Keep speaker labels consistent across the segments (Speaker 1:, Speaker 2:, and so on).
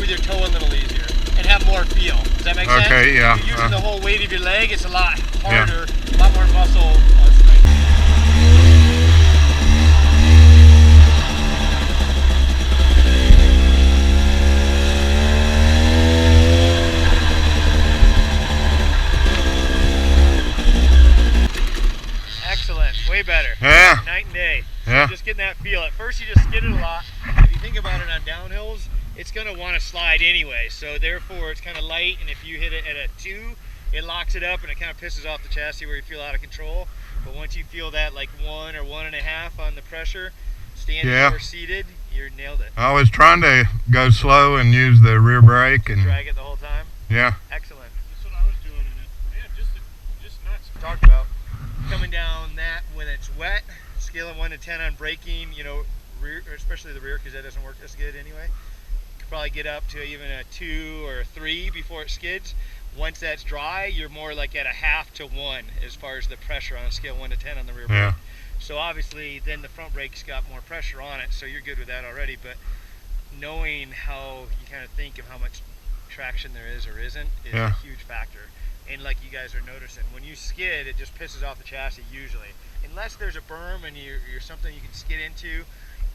Speaker 1: with your toe a little easier and have more feel. Does that make sense?
Speaker 2: Okay, yeah.
Speaker 1: If you're using the whole weight of your leg, it's a lot harder, a lot more muscle strength. Excellent, way better.
Speaker 2: Yeah.
Speaker 1: Night and day.
Speaker 2: Yeah.
Speaker 1: Just getting that feel. At first you just skid it a lot. If you think about it on downhills, it's going to want to slide anyway. So therefore it's kind of light, and if you hit it at a 2, it locks it up and it kind of pisses off the chassis where you feel out of control. But once you feel that like 1 or 1.5 on the pressure, standing or seated, you're nailed it.
Speaker 2: I was trying to go slow and use the rear brake and
Speaker 1: drag it the whole time.
Speaker 2: Yeah.
Speaker 1: Excellent. That's what I was doing, and yeah, just nuts. Talked about coming down that when it's wet, scaling 1 to 10 on braking, you know, rear, especially the rear, because that doesn't work as good anyway. You could probably get up to even a 2 or a 3 before it skids. Once that's dry, you're more like at a 0.5 to 1 as far as the pressure on a scale 1 to 10 on the rear brake. So obviously then the front brake's got more pressure on it, so you're good with that already. But knowing how you kind of think of how much traction there is or isn't is a huge factor. And like you guys are noticing, when you skid, it just pisses off the chassis usually. Unless there's a berm and you're something you can skid into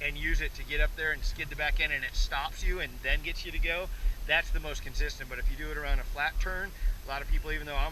Speaker 1: and use it to get up there and skid the back end and it stops you and then gets you to go, that's the most consistent. But if you do it around a flat turn, a lot of people, even though I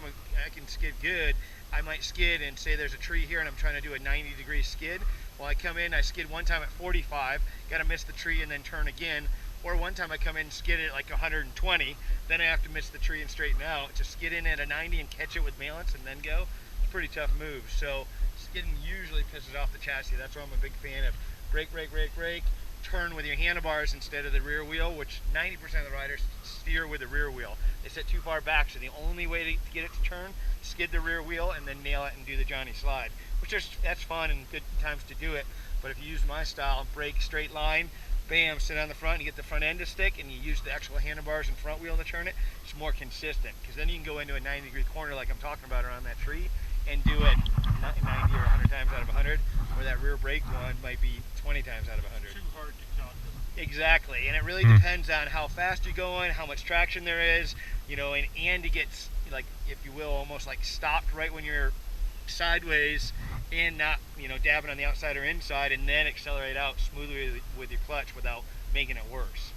Speaker 1: can skid good, I might skid and say there's a tree here and I'm trying to do a 90-degree skid. Well, I come in, I skid one time at 45, got to miss the tree and then turn again. Or one time I come in and skid it at like 120, then I have to miss the tree and straighten out. To skid in at a 90 and catch it with balance and then go, it's a pretty tough move. So skidding usually pisses off the chassis. That's why I'm a big fan of brake, brake, brake, brake. Turn with your handlebars instead of the rear wheel, which 90% of the riders steer with the rear wheel. They sit too far back, so the only way to get it to turn, skid the rear wheel and then nail it and do the Johnny slide, which that's fun and good times to do it. But if you use my style, brake, straight line, bam, sit on the front, you get the front end to stick, and you use the actual handlebars and front wheel to turn it, it's more consistent. Because then you can go into a 90-degree corner like I'm talking about around that tree and do it 90 or 100 times out of 100, where that rear brake one might be 20 times out of 100.
Speaker 3: Too hard to calculate.
Speaker 1: Exactly, and it really depends on how fast you're going, how much traction there is, you know, and to get, like, if you will, almost like stopped right when you're sideways and not, you know, dabbing on the outside or inside, and then accelerate out smoothly with your clutch without making it worse.